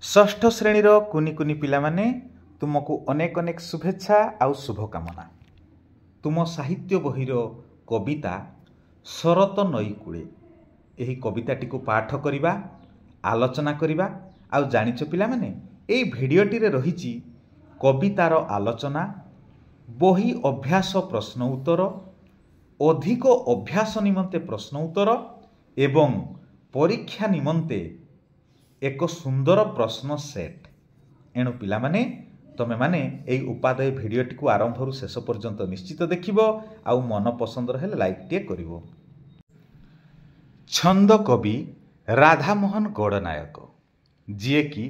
षष्ठ श्रेणीर कुनी कुनी पिला माने तुमको अनेक अनेक शुभेच्छा आउ शुभकामना। तुम साहित्य बहिर कविता शरत नई कूले यही कविताटी को पाठ करिबा, आलोचना करिबा। आउ जानिछ पिला माने एई भिडियोटी रे रहिछि कवितार आलोचना, बही अभ्यास प्रश्न उत्तर, अधिक अभ्यास निमंते प्रश्न उत्तर एवं परीक्षा निमंते एक सुंदर प्रश्न सेट। एणु पिला माने तमे माने एई उपादेय भिडियोटी को आरंभ रु शेष पर्यंत निश्चित देखिबो आउ मन पसंद रहे लाइक टे करिवो। छंद कवि राधामोहन गौड़नायक जीए कि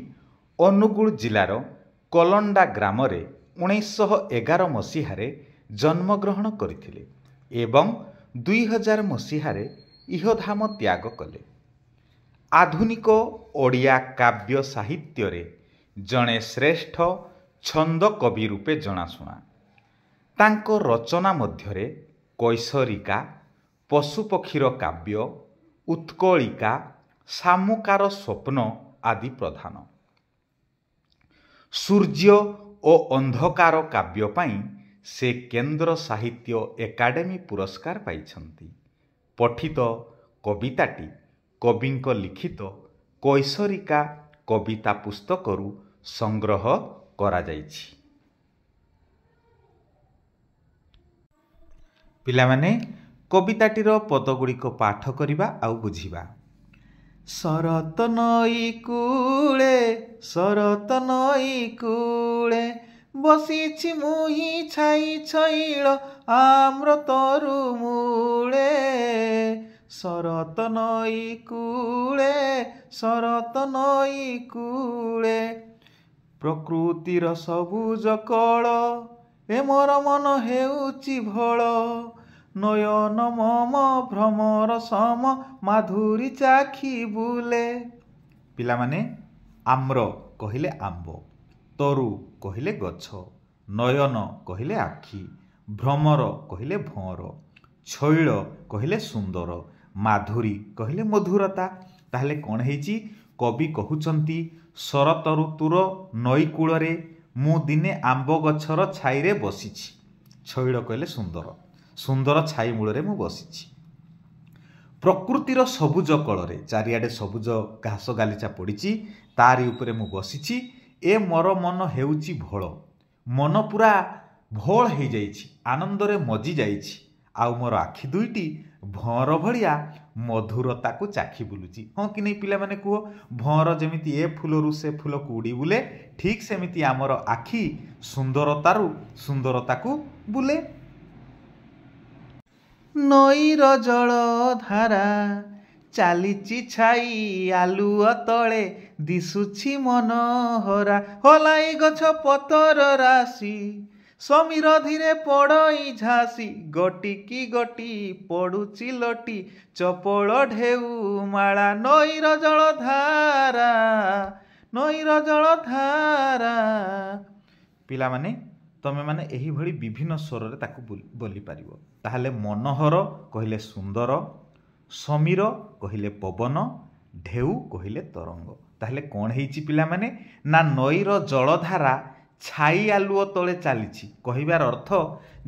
अनुगुल जिलार कलंडा ग्राम रे 1911 मसीहारे जन्मग्रहण करथिले एवं 2000 मसीहारे इहधाम त्याग कले। आधुनिक ओडिया काव्य साहित्य रे जणे श्रेष्ठ छंद कवि रूपे जनाशुना। तांको रचना मध्यरे कैसरिका, पशुपक्षीर काव्य, उत्कलिका, सामुकार स्वप्न आदि प्रधान। सूर्य ओ अंधकार काव्य पाई से केंद्र साहित्य एकाडेमी पुरस्कार पाइछंती। पठित कविताटी कविंक लिखित कैसरिका कविता पुस्तकरू संग्रह करा जाइछि। पिला माने कविताटीर पदगुड़िक पाठ करिबा आउ बुझिबा। शरत नई कूले, शरत नई कूले, बसिछि मुहि छाई छैल आम्र तरु मूले। शरत नई कूले, शरत नई कूले, प्रकृतिर सबुज कळ, ए मोर मन हेउछि भळ। नयन मम भ्रमर सम, माधुरी चाखी बुले। पिला माने आम्र कहिले आंब, तरु कहिले गछ, नयन कहिले आखि, भ्रमर कहिले भंवर, छैल कहिले सुंदर, माधुरी कहिले मधुरता। ताहले कौन हेची? कवि कहउचंती शरत ऋतुर नई कूଳରେ मु दिने आंब गछर छाईरे बसिछि। छैल कहले सुंदर, सुंदर छाई मूଳରେ मु बसिछि। प्रकृतिर सबुज कଳରେ, चारिआडे सबुज घास गालिचा पड़िछि, तारि उपरे मु बसिछि। ए मोर मन हेउछि भोळ, मन पूरा भोळ हेइ जाइछि, आनंदरे मजी जाइछि। आउ मोर आखि दुईटी भंवर भलिया मधुरता को चाखी बुलुची। हाँ कि नहीं पिला माने कुह? भंवर जेमिति ए फूलरू से फूल को उड़ी बुले, ठीक सेमिति आमर आखि सुंदरतारू सुंदरता को बुले। नईर जल धारा चालिची छाई आलुआ तले, दिसुछि मनोहरा। हलाई गछ पतर राशि, समीर धीरे पड़ई झासी। गटी की गटी पड़ुची लटी, चपल ढेउ माला। नईर जल धारा, नईर जल धारा। पिला माने तमे माने एही भली विभिन्न स्वर रे ताकू बोली पारिबो। ताहले मनोहर कहिले सुंदर, समीर कहिले पवन, ढेउ कहिले तरंग। ताहले कौन हेइची पिला माने? ना नईर जलधारा छाई आलुओ तले चलीछि। कहिबार अर्थ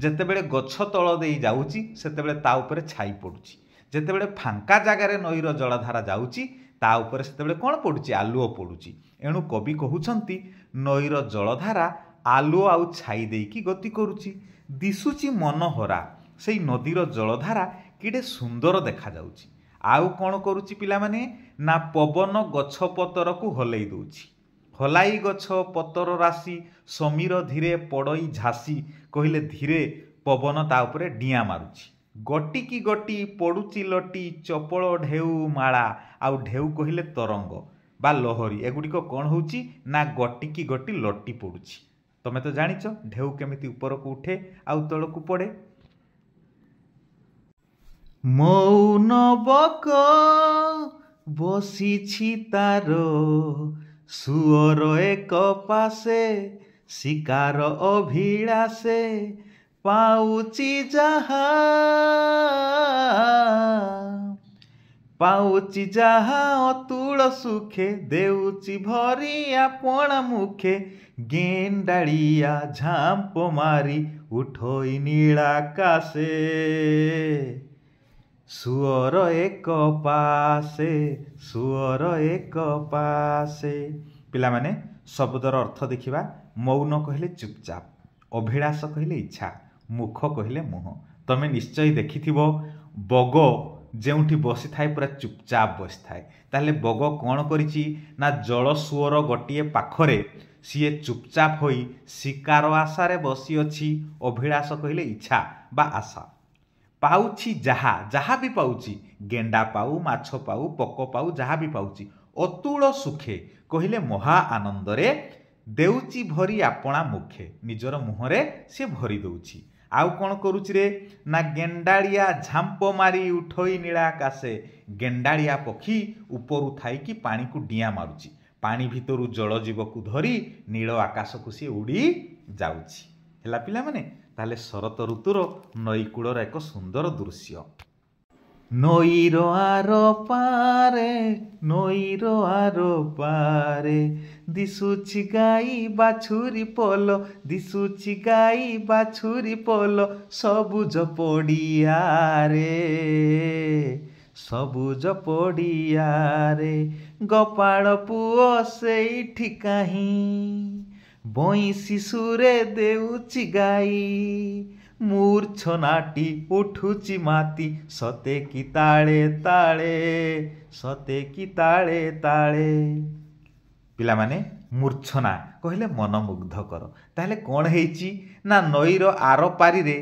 जेतेबेले गछ तल देई जाउची सेतेबेले ता उपरे छाई पड़ुची। जेतेबेले फांका जगार नईर जलधारा जाउची ता उपरे सेतेबेले कौन पड़ुची? आलुओ पड़ुची। एणु कवि कहउचंती नईर जलधारा आलुओ आउ छाई देइकी गति करुची। दिसुची मनोहरा, सेई नदीर जलधारा किडे सुंदर देखा जाउची। आउ कौन करुची पिला माने? ना पवन गछ पतर को हलई दउची। हलाई गछ पतर राशि, समीर धीरे पड़ई झासी। कहले धीरे पवन ता उपरे डिया मारुची। गटी की गटी पड़ुची लटी, चपल ढेउ माला। आउ ढेउ कहले तरंग बा लहरी। एगुड़िक कौन होउची? ना गटी की गटी लटी पड़ुची। तमे तो जानिच ढेउ केमिति ऊपर को उठे आउ तल को पड़े। मौन बक बसिछि तारो, सुअर एक पासे शिकार अभिलाषे। पाउची जहा ପାଉଚି ଯାହା ଅତୁଳ ସୁଖେ ଦେଉଚି ଭରି ଆପଣା ମୁଖେ ଗେଣ୍ଡାଳିଆ ଝାମ୍ପ ମାରି ଉଠୋଇ ନୀଳାକାଶେ ସୁଅର ଏକ ପାଶେ ସୁଅର ଏକ ପାଶେ। ପିଲାମାନେ ଶବ୍ଦର ଅର୍ଥ ଦେଖିବା। ମୌନ କହିଲେ ଚୁପଚାପ, ଅଭିଳାଷ କହିଲେ ଇଚ୍ଛା, ମୁଖ କହିଲେ ମୁହଁ। ତମେ ନିଶ୍ଚୟ ଦେଖିଥିବ ବଗ ଯେଉଁଠି ବସିଥାଏ ପୁରା ଚୁପଚାପ ବସିଥାଏ। ତାହେଲେ ବଗ କ'ଣ କରିଛି ନା ଜଳ ସୁଅର ଗୋଟିଏ ପାଖରେ ସିଏ ଚୁପଚାପ ହୋଇ ଶିକାର ଆଶାରେ ବସିଅଛି। ଅଭିଳାଷ କହିଲେ ଇଚ୍ଛା ବା ଆଶା। ପାଉଛି ଯାହା, ଯାହା ବି ପାଉଛି, ଗେଣ୍ଡା ପାଉ, ମାଛ ପାଉ, ପୋକ ପାଉ, ଯାହା ବି ପାଉଛି। ଅତୁଳ ସୁଖେ କହିଲେ ମହା ଆନନ୍ଦରେ, ଦେଉଛି ଭରି ଆପଣା ମୁଖେ, ନିଜର ମୁହଁରେ ସେ ଭରି ଦେଉଛି। ଆଉ କ'ଣ କରୁଛି ରେ ନା ଗେଣ୍ଡାଳିଆ ଝାମ୍ପ ମାରି ଉଠୋଇ ନୀଳାକାଶେ, ଗେଣ୍ଡାଳିଆ ପକ୍ଷୀ ଉପରୁ ଥାଇକି ପାଣିକୁ ଡିଆଁ ମାରୁଛି। ପାଣି ଭିତରୁ ଜଳଜୀବକୁ ଧରି ନୀଳ ଆକାଶକୁ ସିଏ ଉଡ଼ି ଯାଉଛି। ହେଲା ପିଲାମାନେ, ତାହେଲେ ଶରତ ଋତୁର ନଈକୂଳର ଏକ ସୁନ୍ଦର ଦୃଶ୍ୟ। ନଈର ଆର ପାରେ, ନଈର ଆର ପାରେ ଦିଶୁଛି ଗାଈ ବାଛୁରୀ ପୋଲ, ଦିଶୁଛି ଗାଈ ବାଛୁରୀ ପୋଲ ସବୁଜ ପଡ଼ିଆରେ, ସବୁଜ ପଡ଼ିଆରେ ଗୋପାଳ ପୁଅ ସେଇଠି କାହିଁ ବଇଁଶୀ ସୁରେ ଦେଉଛି ଗାଈ, ମୂର୍ଚ୍ଛନାଟି ଉଠୁଛି ମାତି ସତେ କି ତାଳେ ତାଳେ, ସତେ କି ତାଳେ ତାଳେ। ପିଲାମାନେ ମୂର୍ଚ୍ଛନା କହିଲେ ମନମୁଗ୍ଧକର। ତାହେଲେ କ'ଣ ହେଇଛି ନା ନଈର ଆର ପାରିରେ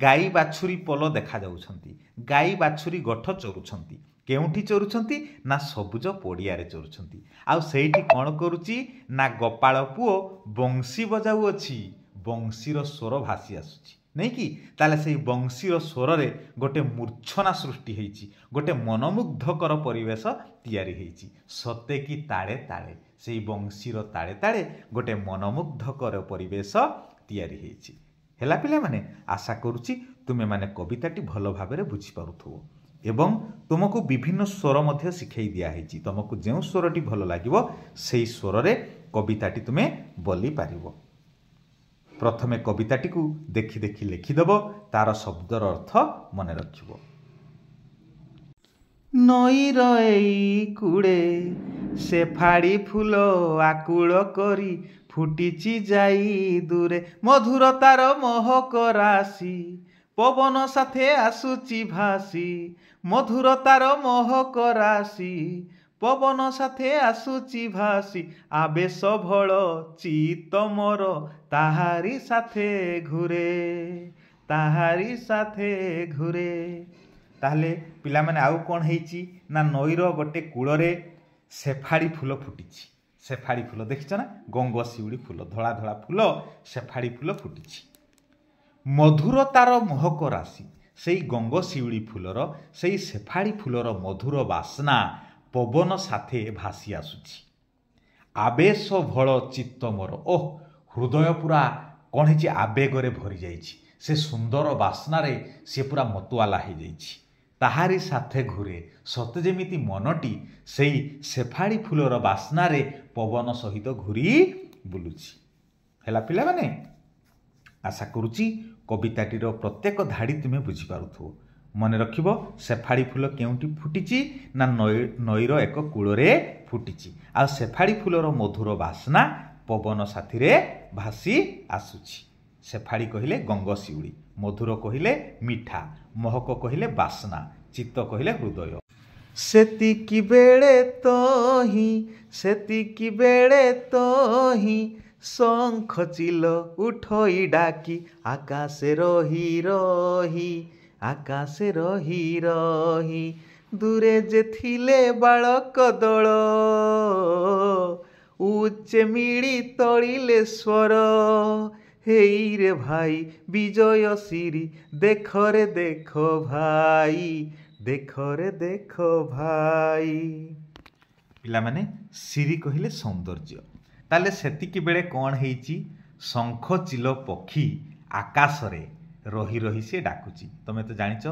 ଗାଈ ବାଛୁରୀ ପୋଲ ଦେଖାଯାଉଛନ୍ତି। ଗାଈ ବାଛୁରୀ ଗୋଠ ଚରୁଛନ୍ତି। କେଉଁଠି ଚରୁଛନ୍ତି ନା ସବୁଜ ପଡ଼ିଆରେ ଚରୁଛନ୍ତି। ଆଉ ସେଇଠି କ'ଣ କରୁଛି ନା ଗୋପାଳ ପୁଅ ବଂଶୀ ବଜାଉଅଛି। ବଂଶୀର ସ୍ୱର ଭାସି ଆସୁଛି ନାଇଁ କି? ତାହେଲେ ସେଇ ବଂଶୀର ସ୍ୱରରେ ଗୋଟେ ମୂର୍ଚ୍ଛନା ସୃଷ୍ଟି ହେଇଛି, ଗୋଟେ ମନମୁଗ୍ଧକର ପରିବେଶ ତିଆରି ହେଇଛି। ସତେ କି ତାଳେ ତାଳେ, ସେଇ ବଂଶୀର ତାଳେ ତାଳେ ଗୋଟେ ମନମୁଗ୍ଧକର ପରିବେଶ ତିଆରି ହେଇଛି। ହେଲା ପିଲାମାନେ, ଆଶା କରୁଛି ତୁମେମାନେ କବିତାଟି ଭଲ ଭାବରେ ବୁଝିପାରୁଥିବ ଏବଂ ତୁମକୁ ବିଭିନ୍ନ ସ୍ୱର ମଧ୍ୟ ଶିଖାଇ ଦିଆହେଇଛି। ତୁମକୁ ଯେଉଁ ସ୍ୱରଟି ଭଲ ଲାଗିବ ସେଇ ସ୍ୱରରେ କବିତାଟି ତୁମେ ବୋଲି ପାରିବ। ପ୍ରଥମେ କବିତାଟିକୁ ଦେଖି ଦେଖି ଲେଖିଦେବ, ତାର ଶବ୍ଦର ଅର୍ଥ ମନେ ରଖିବ। ନଈର ଏଇ କୂଳେ ସେଫାଳି ଫୁଲ ଆକୁଳ କରି ଫୁଟିଛି ଯାଇ ଦୂରେ, ମଧୁର ତାର ମହକ ରାଶି ପବନ ସାଥେ ଆସୁଛି ଭାସି, ମଧୁର ତାର ମହକ ରାଶି ପବନ ସାଥେ ଆସୁଛି ଭାସି, ଆବେଶ ଭଳ ଚିତ୍ତ ମୋର ତାହାରି ସାଥେ ଘୁରେ, ତାହାରି ସାଥେ ଘୁରେ। ତାହେଲେ ପିଲାମାନେ ଆଉ କ'ଣ ହେଇଛି ନା ନଈର ଗୋଟେ କୂଳରେ ସେଫାଳି ଫୁଲ ଫୁଟିଛି। ସେଫାଳି ଫୁଲ ଦେଖିଛ ନା? ଗଙ୍ଗଶିଉଳି ଫୁଲ, ଧଳା ଧଳା ଫୁଲ, ସେଫାଳି ଫୁଲ ଫୁଟିଛି। ମଧୁର ତାର ମହକ ରାଶି, ସେଇ ଗଙ୍ଗଶିଉଳି ଫୁଲର, ସେଇ ସେଫାଳି ଫୁଲର ମଧୁର ବାସ୍ନା ପବନ ସାଥେ ଭାସି ଆସୁଛି। ଆବେଶ ଭଳ ଚିତ୍ତ ମୋର, ଓଃ ହୃଦୟ ପୁରା କ'ଣ ହେଇଛି ଆବେଗରେ ଭରି ଯାଇଛି। ସେ ସୁନ୍ଦର ବାସ୍ନାରେ ସେ ପୁରା ମତୁଆଲା ହେଇଯାଇଛି। ତାହାରି ସାଥେ ଘୁରେ, ସତେ ଯେମିତି ମନଟି ସେଇ ସେଫାଳି ଫୁଲର ବାସ୍ନାରେ ପବନ ସହିତ ଘୁରି ବୁଲୁଛି। ହେଲା ପିଲାମାନେ, ଆଶା କରୁଛି କବିତାଟିର ପ୍ରତ୍ୟେକ ଧାଡ଼ି ତୁମେ ବୁଝିପାରୁଥିବ। ମନେ ରଖିବ, ସେଫାଳି ଫୁଲ କେଉଁଠି ଫୁଟିଛି ନା ନଈର ଏକ କୂଳରେ ଫୁଟିଛି। ଆଉ ସେଫାଳି ଫୁଲର ମଧୁର ବାସ୍ନା ପବନ ସାଥିରେ ଭାସି ଆସୁଛି। ସେଫାଳି କହିଲେ ଗଙ୍ଗଶିଉଳି, ମଧୁର କହିଲେ ମିଠା, ମହକ କହିଲେ ବାସ୍ନା, ଚିତ୍ତ କହିଲେ ହୃଦୟ। ସେତିକି ବେଳେ ତହିଁ, ସେତିକି ବେଳେ ତହିଁ ଶଙ୍ଖ ଚିଲ ଉଠୋଇ ଡାକି, ଆକାଶେ ରହି ରହି, ଆକାଶେ ରହି ରହି, ଦୂରେ ଯେ ଥିଲେ ବାଳକ ଦଳ, ଉଚ୍ଚେ ମିଳି ତଳିଲେ ସ୍ୱର, ହେଇରେ ଭାଇ ବିଜୟ ଶିରି, ଦେଖରେ ଦେଖ ଭାଇ, ଦେଖରେ ଦେଖ ଭାଇ। ପିଲାମାନେ ଶିରି କହିଲେ ସୌନ୍ଦର୍ଯ୍ୟ। ତାହେଲେ ସେତିକି ବେଳେ କ'ଣ ହେଇଛି? ଶଙ୍ଖ ଚିଲ ପକ୍ଷୀ ଆକାଶରେ ରହି ରହି ସେ ଡାକୁଛି। ତମେ ତ ଜାଣିଛ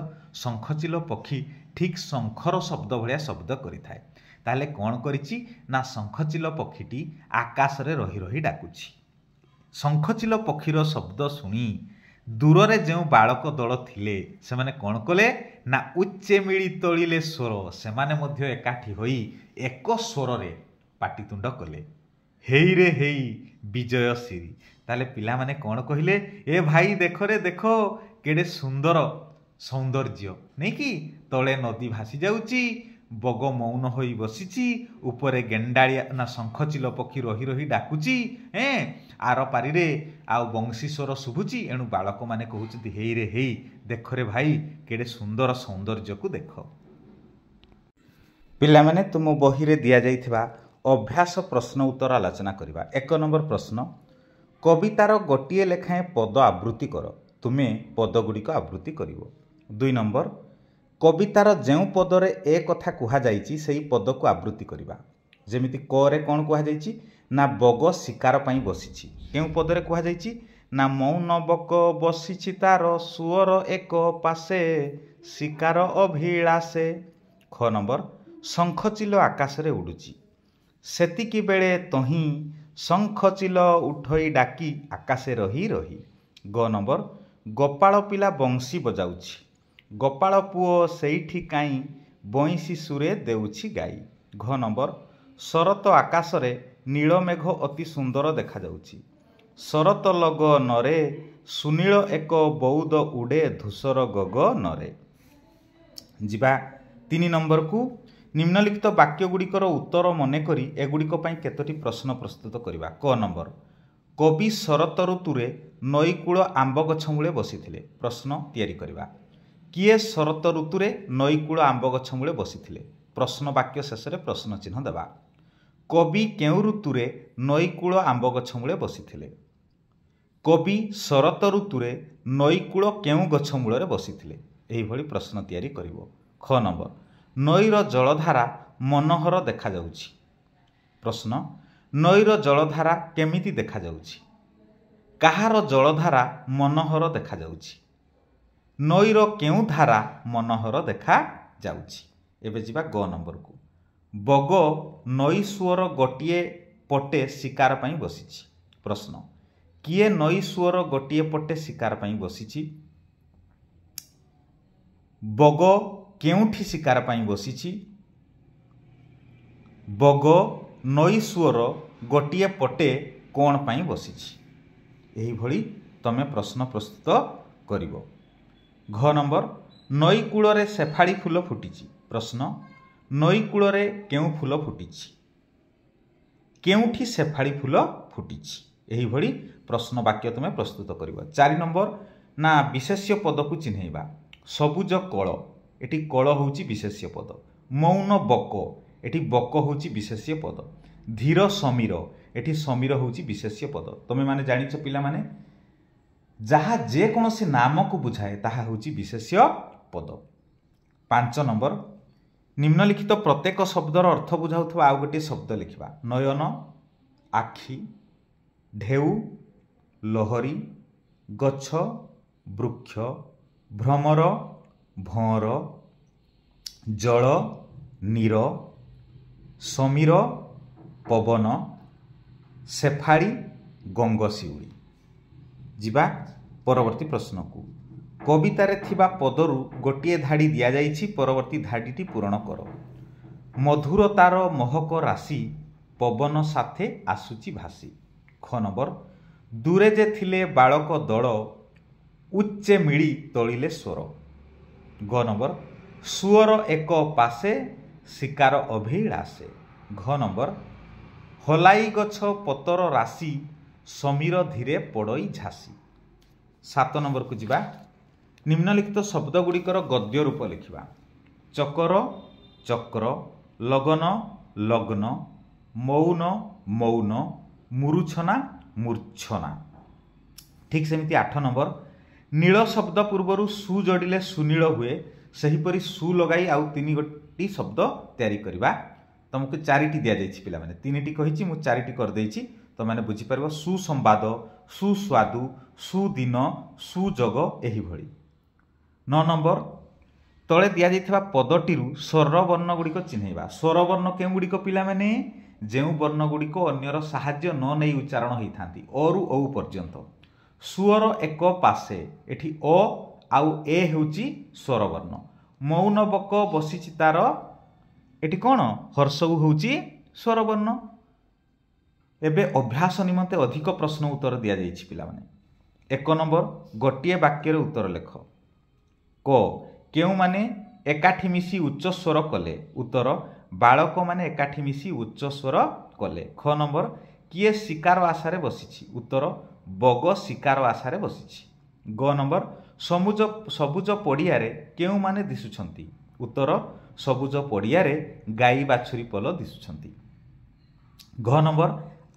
ଶଙ୍ଖଚିଲ ପକ୍ଷୀ ठीक शंखर शब्द भाया शब्द करिथाए। ताहले कौन करिछि ना शंखचिल पक्षीटी आकाश रे रही रही डाकुछि। शंखचिल पक्षीर शब्द शुणी दूर रे जो बालक दल थिले सेमाने कौन कले ना उच्चे मिली तोलिले स्वर सेमाने मध्य एकाठी होई एक स्वर रे पाटितुंड कले हेई रे हेई विजय श्री। ताले पिला माने कौन कहिले ए भाई देख रे देख केडे सुंदर सौंदर्य नहीं कि तले नदी भासी जाउची बग मौन होई बसिची उपरे गेंडाड़िया ना शंखचिल पक्षी रही रही डाकुची आर पारी रे आउ बंशी स्वर शुभुची एणु बालक माने कहउछथि हेई रे हेई देख रे भाई केडे सुंदर सौंदर्य को देख। पिला माने तुम बही रे दिया जाइथिबा अभ्यास प्रश्न उत्तर आलोचना करिबा। 1 नंबर प्रश्न कवितार गोटिए लेखाएं पद आवृत्ति कर तुमे पद गुड़िक आवृत्ति करिवो। 2 नंबर कवितार जेउ पदरे ए कथा कुहा जाइछि सेही पद को आवृत्ति करिबा। जेमिति क रे कोन कुहा जाइछि ना बग शिकार पई बसिछि केउ पदरे कुहा जाइछि ना मौन बक बसिछि तार सुअर एक पासे शिकार अभिलाषे। ख नंबर शंखचिल आकाश रे उडुछि सेतिकी बेले तही शंखचिल उठई डाकी आकाशे रही रही। ग नंबर गोपाल पिला बंशी बजाउछि गोपाल पुओ सेठी काई बंशी सुरे देउछि गाई। घ नंबर शरत आकाश रे नीलमेघ अति सुंदर देखा जाउछि शरत लग नरे सुनील एक बौद उड़े धूसर गग नरे। जिबा 3 नंबर को निम्नलिखित वाक्य गुड़िकर उत्तर मने करी एगुड़िक पई केतोटी प्रश्न प्रस्तुत करिबा। क नंबर कवि शरत ऋतुरे नईकूल आंब गछ मूले बसिथिले प्रश्न तैयारी करिबा। किए शरत ऋतुरे नईकूल आंब गछ मूले बसिथिले प्रश्न वाक्य शेष रे प्रश्न चिन्ह देबा। कवि केउ ऋतुरे नईकूल आंब गछ मूले बसिथिले कवि शरत ऋतुरे नईकूल केउ गछ मूलरे बसिथिले एही भली प्रश्न तैयारी करिवो। ख नंबर नईर जलधारा मनोहर देखा जाउछि प्रश्न नईर जलधारा केमिति देखा जाउछि काहार जलधारा मनोहर देखा जाउछि नईर केउ धारा मनोहर देखा जाउछि। एबे जिबा ग नंबर को बग नई सुअर गोटिए पटे शिकार पई बसिछि प्रश्न किए नई सुअर गोटिए पटे शिकार पई बसिछि बग केउठी शिकार पई बसिछि बग नई सुअर गोटिए पटे कोण पई बसिछि एही भली तमे प्रश्न प्रस्तुत करिवो। घ नंबर नई कूलरे शेफाड़ी फूल फुटिछि प्रश्न नई कूलरे केउ फूल फुटिछि केउठी शेफाड़ी फूल फुटिछि एही भली प्रश्न वाक्य तमे प्रस्तुत करिवो। 4 नंबर ना विशेष्य पद को चिन्हैबा सबुज कळ एटी कळ होउछि विशेष्य पद मौन बक एटी बक होउछि विशेष्य पद धीर समीर एटी समीर होउछि विशेष्य पद। तमे माने जानिछ पिला माने जहा जे कोनोसी नाम को बुझाए ताहा होउछि विशेष्य पद। 5 नंबर निम्नलिखित प्रत्येक शब्दर अर्थ बुझाउथबा आउ गोटे शब्द लिखिबा नयन आखि ढेउ लहरी गछ वृक्ष भ्रमर भंवर जल नीर समीर पवन शेफाड़ी गंगशिउड़ी। जिबा परवर्ती प्रश्न को कवितारे थिबा पदरु गोटिए धाड़ी दिया जाइछि परवर्ती धाड़ीटी पूरण कर मधुरतार महक राशि पवन साथे आसुची भासी। ख नंबर दूरे जे थिले बालक दल उच्चे मिली तोलिले स्वर। ग नंबर सुअर एक पासे शिकार अभिलाषे। घ नंबर हलाई गछ पतर राशि समीर धीरे पड़ई झासी। 7 नंबर को जिबा निम्नलिखित शब्द गुड़िकर गद्य रूप लिखिबा चकर चक्र लगन लग्न मौन मौन मुरुछना मूर्छना। ठीक सेमिति 8 नंबर नील शब्द पूर्वर सु जोड़िले सुनील हुए सेहीपरि सु लगाई आउ 3 गोटी शब्द तैयारी करिबा। तुमको 4टी दिया जाइछि पिला माने 3टी कहिछि मु 4टी कर देइछि तो माने बुझी परबो सुसंवाद सुस्वादु सुदिन सुजग एही भଳି। 9 नंबर तले दिया जाइथिबा पदटिरु स्वरवर्ण गुड़िक चिन्हैबा। स्वरवर्ण केउ गुड़िक पिलामाने जेउ वर्ण गुड़िक अन्यर साहाय्य न नै उच्चारण होइथांती अरु औ पर्यंत। स्वर एक पासे एठी अ आउ ए हेउची स्वरवर्ण। मौन बक बसिची तार एठी कोन हर्षउ होउची स्वरवर्ण। एबे अभ्यास निमंते अधिक प्रश्न उत्तर दिया जाइछि पिलामाने। 1 नंबर गोटिए वाक्यर उत्तर लेख। क केउ माने एकाठी मिसी उच्च स्वर कले। उत्तर बालक माने एकाठी मिसी उच्च स्वर कले। ख नंबर किए शिकार आशारे बसिछि। उत्तर बग शिकार आशारे बसिछि। ग नंबर सबुज पड़ियारे केउ माने दिसुछंती। उत्तर सबुज पड़ियारे गाई बाछुरी पल दिसुछंती। घ नंबर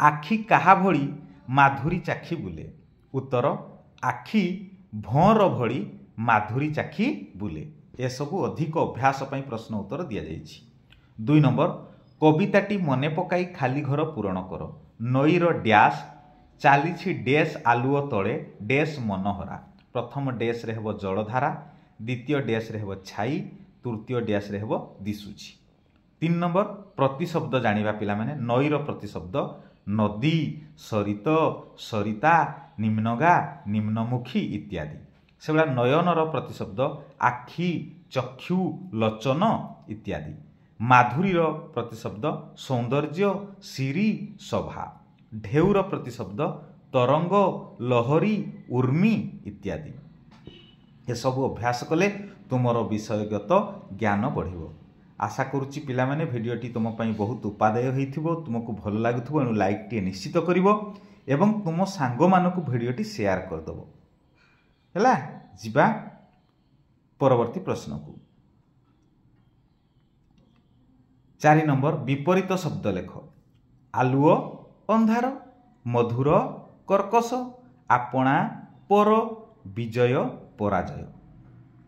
आखि काहा भଳି माधुरी चाखी बुले। उत्तर आखि भौर भଳି माधुरी चाखी बुले। ए सबु अधिक अभ्यास पई प्रश्न उत्तर दिया जाइछि। 2 नंबर कविताटी मने पकाई खाली घर पूरण कर। नईर डैश चालीछि डैश आलुओ तले डैश मनोहरा। प्रथम डैश रे हेबो जलधारा, द्वितीय डैश रे हेबो छाई, तृतीय डैश रे हेबो दिसुछि। 3 नंबर प्रतिशब्द जानिबा पिला माने। नईर प्रतिशब्द नदी, सरित, सरिता, निम्नगा, निम्नमुखी इत्यादि। सेबला नयनर प्रतिशब्द आखि, चक्षु, लोचन इत्यादि। माधुरीर प्रतिशब्द सौंदर्य, सिरी, शोभा। ढेउर प्रतिशब्द तरंग, लहरी, उर्मी इत्यादि। ये सब अभ्यास कले तुमर विषयगत ज्ञान बढ़िबो। आशा करुच्ची पिला माने भिडियोटी तुम पई बहुत उपादेय होइथिबो, तुमको भल लागुथिबो। एनु लाइक टी निश्चित करिवो एवं तुम सांग मानकु भिडियोटी शेयर कर दबो। हैला जिबा परवर्ती प्रश्न को। 4 नंबर विपरीत शब्द लेख। आलुओ अंधार, मधुर कर्कश, आपणा पर, विजय पराजय।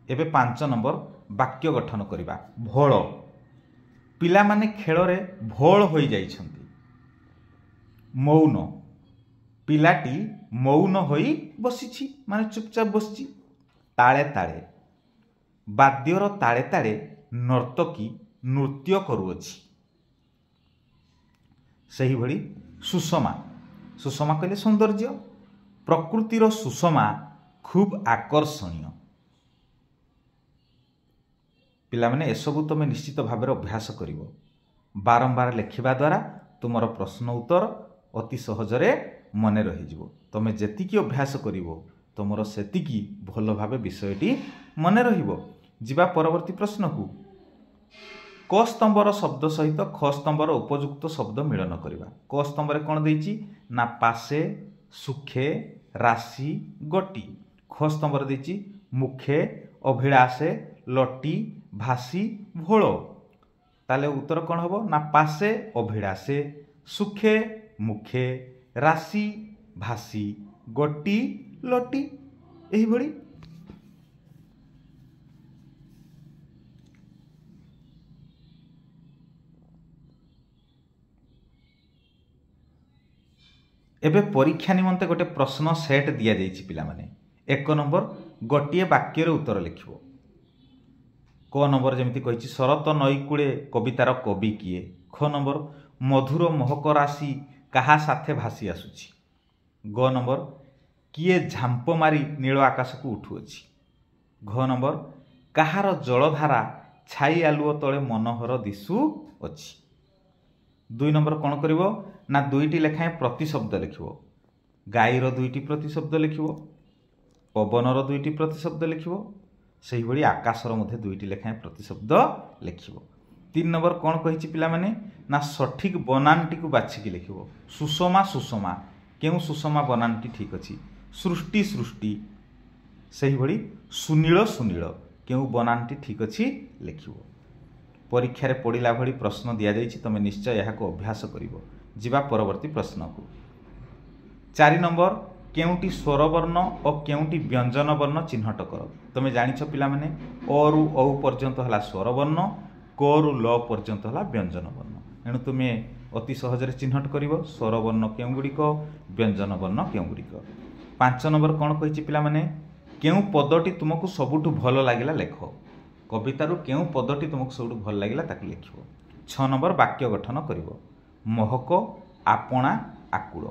एबे 5 नंबर वाक्य गठन करिबा। भोल पिला माने खेल रे भोल होई जाइछंती। मौन पिलाटी मौन होई बसिछि माने चुपचाप बसिछि। ताळे ताळे वाद्यर ताळे ताळे नर्तकी नृत्य करुअछि। सही भली सुषमा, सुषमा कहले सौंदर्य। प्रकृतिर सुषमा खूब आकर्षणीय। पिला माने एसबु तुम निश्चित भाव अभ्यास करिवो। बारंबार लेखिबा द्वारा तुमर प्रश्न उत्तर अति सहजरे मने रहिजिवो। तुम जेतिकी अभ्यास करिवो तुमर सेतिकी भल भावे विषयटी मने रहिबो। जिबा परवर्ती प्रश्न को। क स्तंभर शब्द सहित ख स्तंभर उपयुक्त शब्द मिलन करिबा। क स्तंभरे कोन देइछि ना पासे, सुखे, राशि, गोटी। ख स्तंभरे देइछि मुखे, अभिलाषे, लटी, भासी, भोल। ताले उत्तर कोन हबो ना पासे, अभिलाषे, सुखे, मुखे, राशि, भासी, गोटी, लटी। एही भली एबे परीक्षा निमंते गोटे प्रश्न सेट दिया जाइछि पिला माने। 1 नंबर गोटिए वाक्यर उत्तर लिखिबो। क नंबर जेमिति कहिछि शरत नई कूले कवितार कवि किए। ख नंबर मधुर महक राशि काहा साथे भासी आसुछि। ग नंबर किए झांप मारी नील आकाश को उठुअछि। घ नंबर काहार जलधारा छाई आलुओ तले मनोहर दिशु अछि। 2 नंबर कौन करिवो ना 2टी लेखाएं प्रतिशब्द लिखिवो। गाईर 2टी प्रतिशब्द लिखिवो, पवनर 2टी प्रतिशब्द लिखिवो, सही भली आकाशर मध्ये 2टी लेखाएं प्रतिशब्द लिखिवो। 3 नंबर कौन कहिछि पिला माने ना सठिक बनानटी को बाछिकी लिखिवो। सुषमा सुषमा केउ सुषमा बनानटी ठीक अछि। सृष्टि सृष्टि सही भली सुनील सुनील केउ बनानटी ठीक अछि लिखिवो। परीक्षा रे पढ़िला भली प्रश्न दिया जाइछि, तमे निश्चय यहाको अभ्यास करिवो। जिबा परवर्ती प्रश्न को। 4 नंबर केउटी स्वर वर्ण और केउटी व्यंजन वर्ण चिन्हट कर। तमे जानिछ पिला माने अ रु औ पर्यंत हला स्वर वर्ण, क रु ल पर्यंत हला व्यंजन वर्ण। एणु तुमे अति सहजरे चिन्हट करिवो स्वर वर्ण केउ गुड़िक, व्यंजन वर्ण केउ गुड़िक। 5 नंबर कौन कहिछि पिला माने केउ पदटी तुमको सबुठु भल लागिला लेख। कवितारू केउं पदटी तुमको सबुठु भल लागिला ताकू लिखिबो। 6 नंबर वाक्य गठन करिवो। महक आपणा आकुल